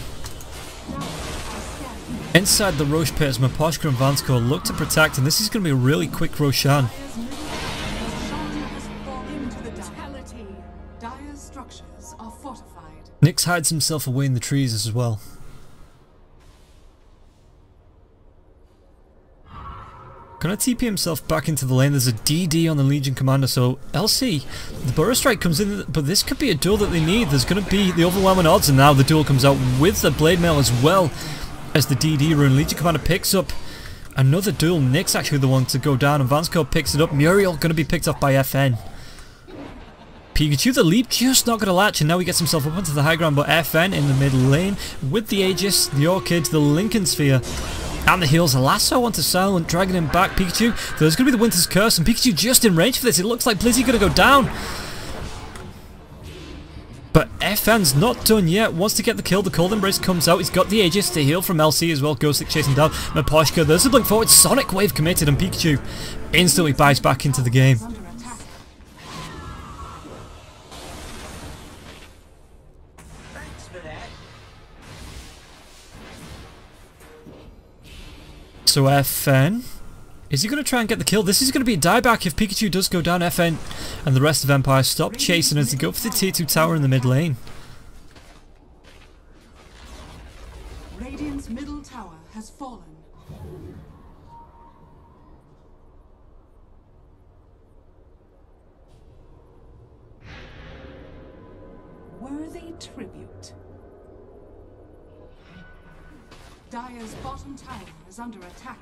Inside the Roche pit as Maposhka and Vansko look to protect, and this is going to be a really quick Roshan. Dire's structures are fortified. Nyx hides himself away in the trees as well. Gonna TP himself back into the lane. There's a DD on the Legion Commander, so LC, the Burrow Strike comes in, but this could be a duel that they need. There's gonna be the overwhelming odds, and now the duel comes out with the Blade Mail as well as the DD rune. Legion Commander picks up another duel. Nick's actually the one to go down, and Vansko picks it up. Muriel gonna be picked up by FN. Pikachu, the leap just not gonna latch, and now he gets himself up onto the high ground, but FN in the mid lane with the Aegis, the Orchid, the Lincoln Sphere. And the heals, a lasso onto Silent, dragging him back. Pikachu, there's going to be the Winter's Curse, and Pikachu just in range for this. It looks like Blizzy going to go down. But FN's not done yet. Wants to get the kill. The Cold Embrace comes out. He's got the Aegis to heal from LC as well. Ghostic chasing down Maposhka. There's a blink forward. Sonic Wave committed, and Pikachu instantly buys back into the game. Thanks for that. So FN Is he going to try and get the kill? This is going to be a dieback if Pikachu does go down. FN and the rest of Empire stop chasing as they go for the tier 2 tower in the mid lane. Radiant's middle tower has fallen. Worthy tribute. Dire's bottom tower is under attack.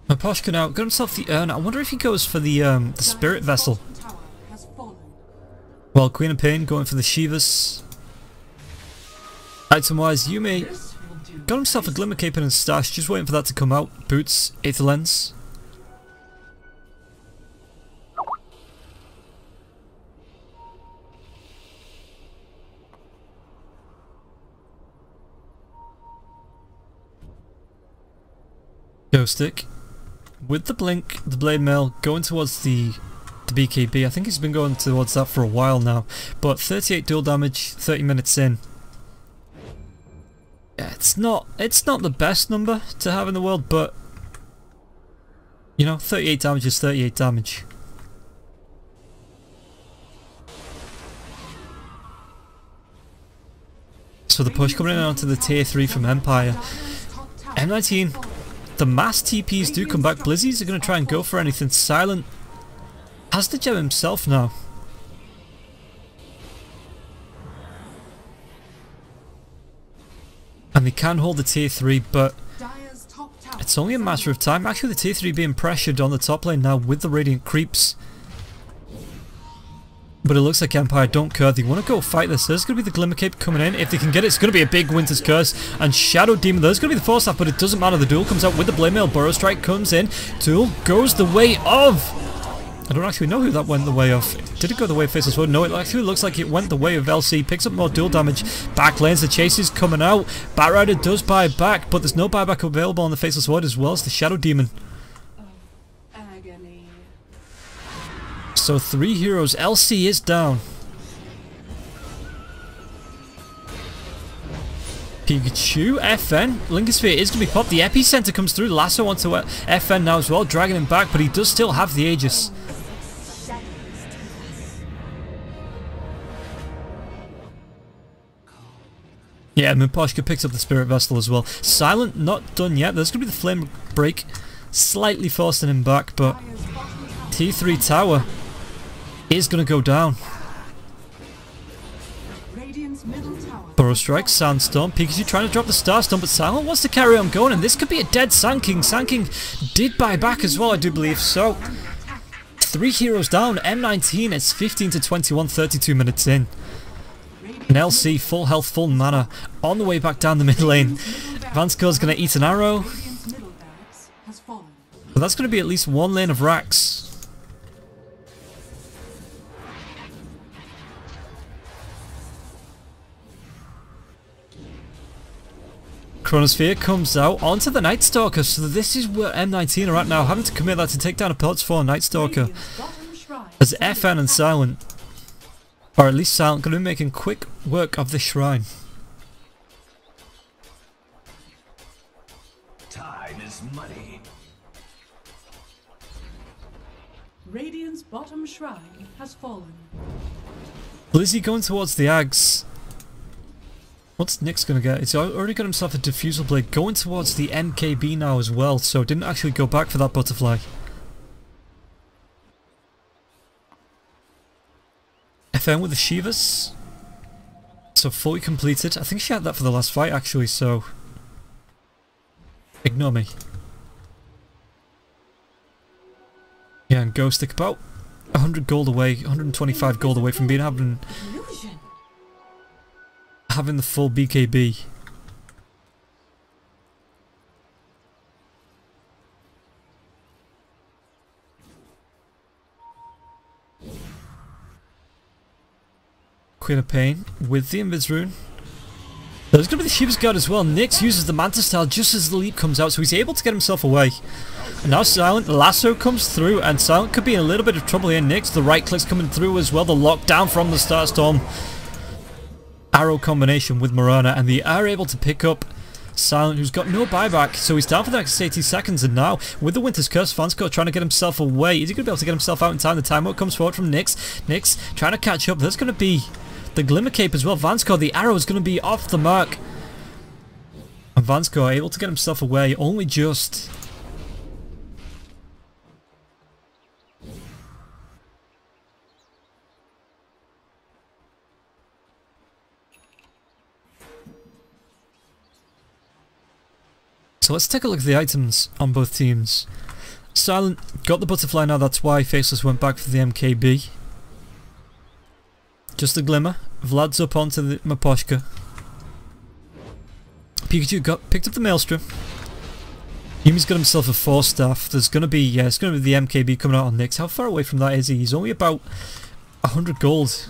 Miposhka now got himself the urn. I wonder if he goes for the spirit vessel. Tower has fallen. Well, Queen of Pain going for the Shivas. Item wise, Yume got himself a Glimmer Cape in his stash, just waiting for that to come out. Boots, Aether Lens. Ghost Stick. With the Blink, the Blade Mail going towards the BKB. I think he's been going towards that for a while now. But 38 dual damage, 30 minutes in. Yeah, it's not the best number to have in the world, but you know, 38 damage is 38 damage. So the push coming in onto the tier 3 from Empire. M19, the mass TPs do come back. Blizzies are going to try and go for anything. Silent has the gem himself now. And they can hold the tier 3, but it's only a matter of time. Actually, the tier 3 being pressured on the top lane now with the Radiant creeps. But it looks like Empire don't care. They want to go fight this. There's going to be the Glimmer Cape coming in. If they can get it, it's going to be a big Winter's Curse. And Shadow Demon, there's going to be the Force Staff, but it doesn't matter. The duel comes out with the Blade Mail. Burrow Strike comes in. Duel goes the way of... I don't actually know who that went the way of. Did it go the way of Faceless Wood? No, it actually looks like it went the way of LC. Picks up more dual damage. Back lanes, the chase is coming out. Batrider does buy back, but there's no buyback available on the Faceless Wood as well as the Shadow Demon. Agony. So 3 heroes. LC is down. Pikachu, FN, Lingosphere is going to be popped. The Epicenter comes through. Lasso onto FN now as well, dragging him back, but he does still have the Aegis. Yeah, Miposhka picks up the Spirit Vessel as well. Silent, not done yet. There's going to be the Flame Break, slightly forcing him back, but T3 Tower is going to go down. Burrow Strike, Sandstorm, Pikachu trying to drop the Starstorm, but Silent wants to carry on going, and this could be a dead Sand King. Sand King did buy back as well, I do believe, so 3 heroes down. M19, it's 15 to 21, 32 minutes in. And LC, full health, full mana, on the way back down the mid lane. Vansco's going to eat an arrow, but that's going to be at least 1 lane of racks. Chronosphere comes out onto the Night Stalker, so this is where M19 are at now, having to commit that to take down a Pelts 4 Night Stalker. As FN and Silent, or at least Silent, going to be making quick work of the shrine. Time is money. Radiant's bottom shrine has fallen. Blizzy going towards the Ags. What's Nick's going to get? He's already got himself a Diffusal Blade going towards the MKB now as well, so didn't actually go back for that Butterfly. FN with the Shivas. So fully completed. I think she had that for the last fight actually, so ignore me. Yeah, and Ghost Stick about 100 gold away, 125 gold away from having the full BKB. Queen of Pain with the Invis Rune. There's going to be the Shiva's Guard as well. Nyx uses the Manta Style just as the leap comes out, so he's able to get himself away. And now Silent, the Lasso comes through, and Silent could be in a little bit of trouble here. Nyx, the right click's coming through as well. The lockdown from the Starstorm. Arrow combination with Morana, and they are able to pick up Silent, who's got no buyback, so he's down for the next 80 seconds, and now, with the Winter's Curse, Vansco trying to get himself away. Is he going to be able to get himself out in time? The timeout comes forward from Nyx. Nyx trying to catch up. There's going to be the Glimmer Cape as well. Vansco, the arrow is going to be off the mark. And Vansco able to get himself away, only just. So let's take a look at the items on both teams. Silent got the butterfly now, that's why Faceless went back for the MKB. Just the Glimmer. Vlad's up onto the Maposhka. Pikachu picked up the Maelstrom. Yumi's got himself a 4-staff. There's gonna be, yeah, it's gonna be the MKB coming out on Nyx. How far away from that is he? He's only about 100 gold.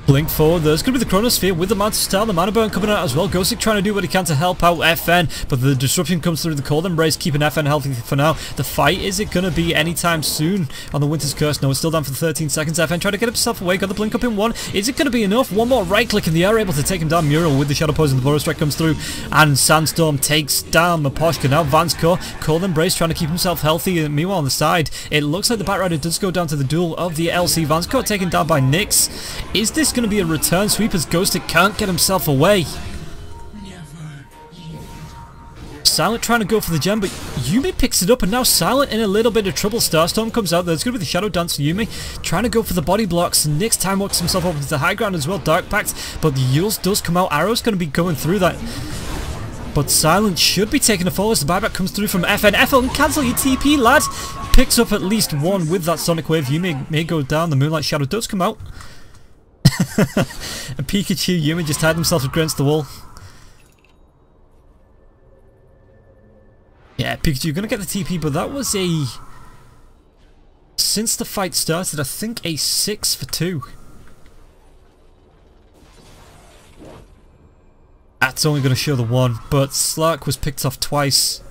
Blink forward, there's going to be the Chronosphere with the Mantis Style, the Mana Burn coming out as well. Ghostic trying to do what he can to help out FN, but the disruption comes through the Cold Embrace, keeping FN healthy for now. The fight, is it going to be anytime soon on the Winter's Curse? No, it's still down for 13 seconds. FN trying to get himself away, got the Blink up in 1. Is it going to be enough? One more right click and they are able to take him down. Mural with the Shadow Poison, the Burrow Strike comes through, and Sandstorm takes down Maposhka. Now Vansco, Cold Embrace trying to keep himself healthy, and meanwhile on the side, it looks like the Batrider does go down to the duel of the LC. Vansco taken down by Nyx. Is this going to be a return sweep as Ghostic can't get himself away? Silent trying to go for the gem, but Yumi picks it up, and now Silent in a little bit of trouble. Starstorm comes out. There's going to be the Shadow Dance. Yumi trying to go for the body blocks. Nyx time walks himself over to the high ground as well. Dark Pact, but the Yules does come out. Arrow's going to be going through that. But Silent should be taking a fall as the buyback comes through from FN. FN, cancel your TP, lad! Picks up at least one with that Sonic Wave. Yumi may go down. The Moonlight Shadow does come out. And Pikachu, Yumi just tied himself against the wall. Yeah, Pikachu gonna get the TP, but that was a... Since the fight started, I think a 6 for 2. That's only gonna show the 1, but Slark was picked off twice.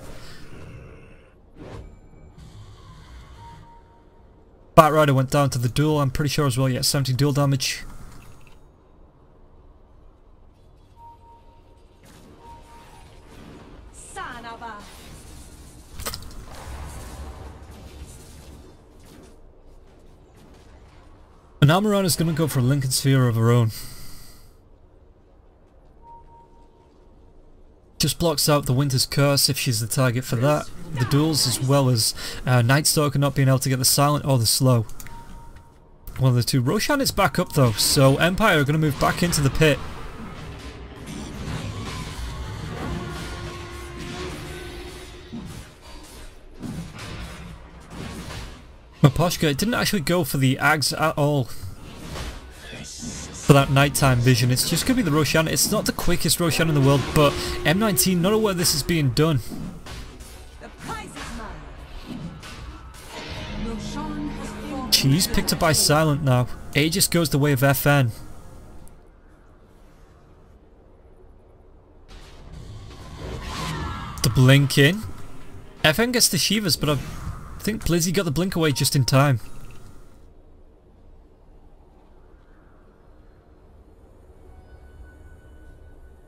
Batrider went down to the duel, I'm pretty sure as well, yeah, 70 duel damage. And now Mirana's going to go for a Lincoln Sphere of her own. Just blocks out the Winter's Curse if she's the target for that. The duels as well as Night Stalker not being able to get the Silent or the Slow. One of the two. Roshan is back up though, so Empire are going to move back into the pit. Maposhka didn't actually go for the Ags at all for that nighttime vision. It's just going to be the Roshan. It's not the quickest Roshan in the world, but M19 not aware this is being done. She's picked up by Silent now. Aegis goes the way of FN. The blink in. FN gets the Shivas, but I think Blizzy got the blink away just in time.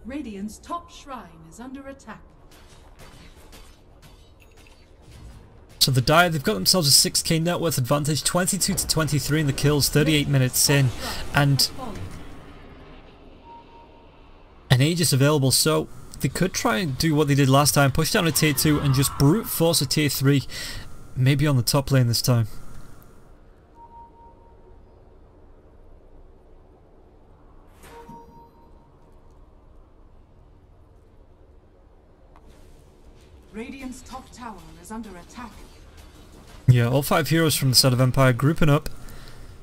Radiant's top shrine is under attack. So the Dire, they've got themselves a 6k net worth advantage, 22 to 23 in the kills, 38 minutes in, and an Aegis available, so they could try and do what they did last time, push down a tier 2 and just brute force a tier 3. Maybe on the top lane this time. Radiant's top tower is under attack. Yeah, all 5 heroes from the side of Empire grouping up.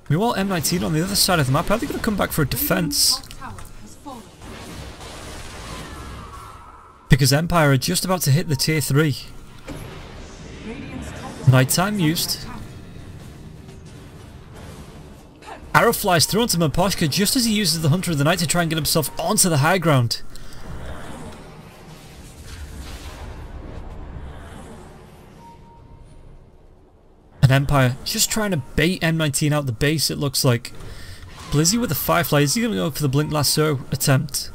Meanwhile, M19 on the other side of the map, are they going to come back for a defense? Because Empire are just about to hit the tier 3. Nighttime used. Arrow flies through onto Maposhka just as he uses the Hunter of the Night to try and get himself onto the high ground. And Empire just trying to bait M19 out the base, it looks like. Blizzy with the Firefly, is he going to go for the Blink Lasso attempt?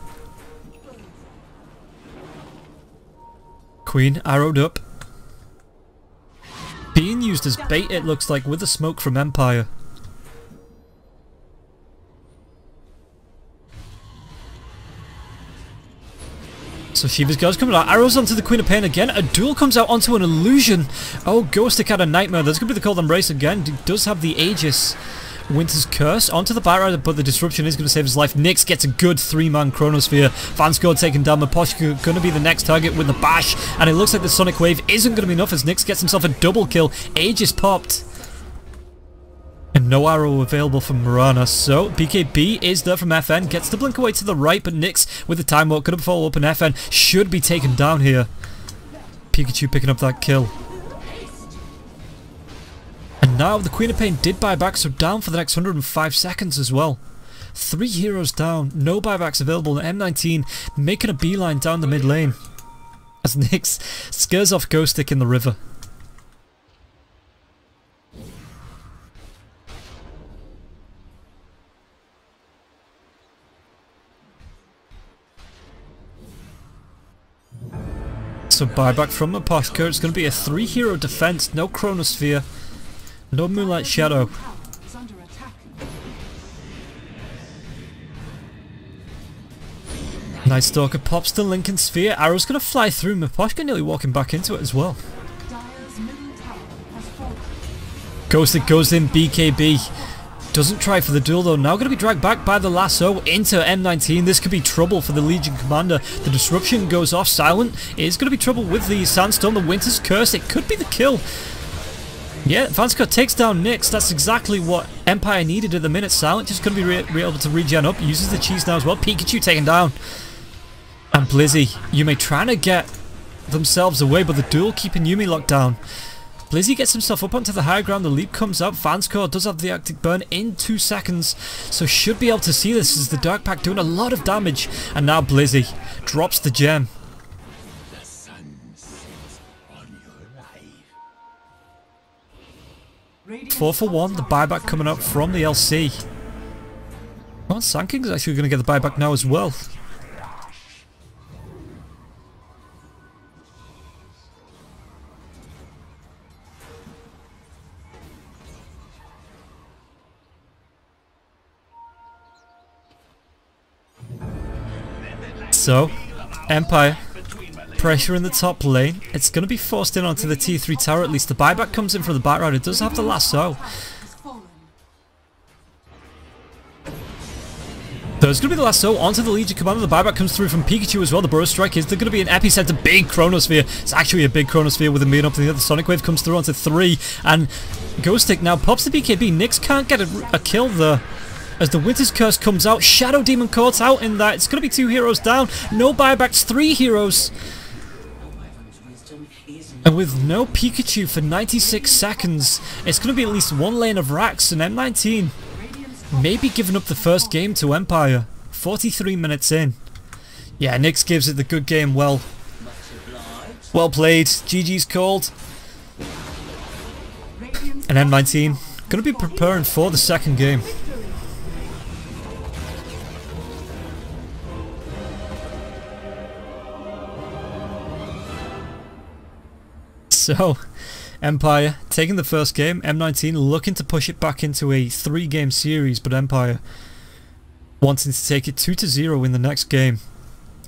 Queen arrowed up. Being used as bait, it looks like, with the smoke from Empire. So Shiva's Guard's coming out. Arrows onto the Queen of Pain again. A duel comes out onto an illusion. Oh, Ghostic had a nightmare. There's going to be the Cold Embrace again. He does have the Aegis. Winter's Curse onto the Batrider, but the disruption is going to save his life. Nyx gets a good 3-man Chronosphere. Vanscourt taken down. Miposhka going to be the next target with the bash, and it looks like the Sonic Wave isn't going to be enough as Nyx gets himself a double kill. Aegis popped. And no arrow available from Mirana, so BKB is there from FN, gets the blink away to the right, but Nyx with the time walk could have follow up, and FN should be taken down here. Pikachu picking up that kill. And now the Queen of Pain did buy back, so down for the next 105 seconds as well. 3 heroes down, no buybacks available, and M19 making a beeline down the mid lane as Nyx scares off Ghostic in the river. So buyback from Miposhka. It's going to be a 3-hero defense, no Chronosphere, no Moonlight Shadow. Night Stalker pops the Lincoln Sphere. Arrow's going to fly through. Miposhka nearly walking back into it as well. Ghostic goes in. BKB doesn't try for the duel though. Now going to be dragged back by the lasso into M19. This could be trouble for the Legion Commander. The disruption goes off. Silent is going to be trouble with the Sandstorm. The Winter's Curse. It could be the kill. Yeah, Vanscourt takes down Nyx. That's exactly what Empire needed at the minute. Silent just going to be able to regen up. Uses the cheese now as well. Pikachu taken down. And Blizzy, Yume trying to get themselves away, but the duel keeping Yume locked down. Blizzy gets himself up onto the high ground, the leap comes out, Vanscourt does have the Arctic Burn in 2 seconds, so should be able to see this as the Dark Pack doing a lot of damage, and now Blizzy drops the gem. The sun sets on your life. 4 for 1, the buyback coming up from the LC. Well, Sanking's actually going to get the buyback now as well. So, Empire, pressure in the top lane. It's going to be forced in onto the T3 tower, at least the buyback comes in from the Batrider. It does have the lasso. There's going to be the lasso onto the Legion Commander. The buyback comes through from Pikachu as well. The Burrow Strike is there going to be an Epicenter, big Chronosphere. It's actually a big Chronosphere with him being up to the other. Sonic Wave comes through onto 3, and Ghostic now pops the BKB. Nyx can't get a kill there. As the Winter's Curse comes out, Shadow Demon caught out in that. It's going to be 2 heroes down. No buybacks, 3 heroes. And with no Pikachu for 96 seconds, it's going to be at least 1 lane of racks, and M19 maybe giving up the first game to Empire. 43 minutes in. Yeah, Nyx gives it the good game. Well played. GG's called. And M19 going to be preparing for the second game. So, Empire taking the first game, M19 looking to push it back into a 3-game series, but Empire wanting to take it 2-0 in the next game.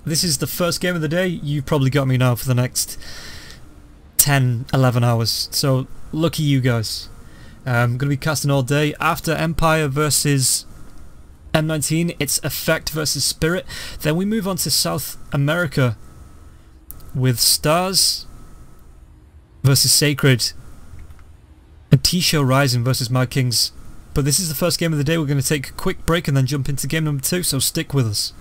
This is the first game of the day. You've probably got me now for the next 10, 11 hours, so lucky you guys. I'm going to be casting all day. After Empire versus M19, it's Effect versus Spirit. Then we move on to South America with Stars versus Sacred, and T-Show Rising versus Mad Kings. But this is the first game of the day. We're going to take a quick break and then jump into game number 2, so stick with us.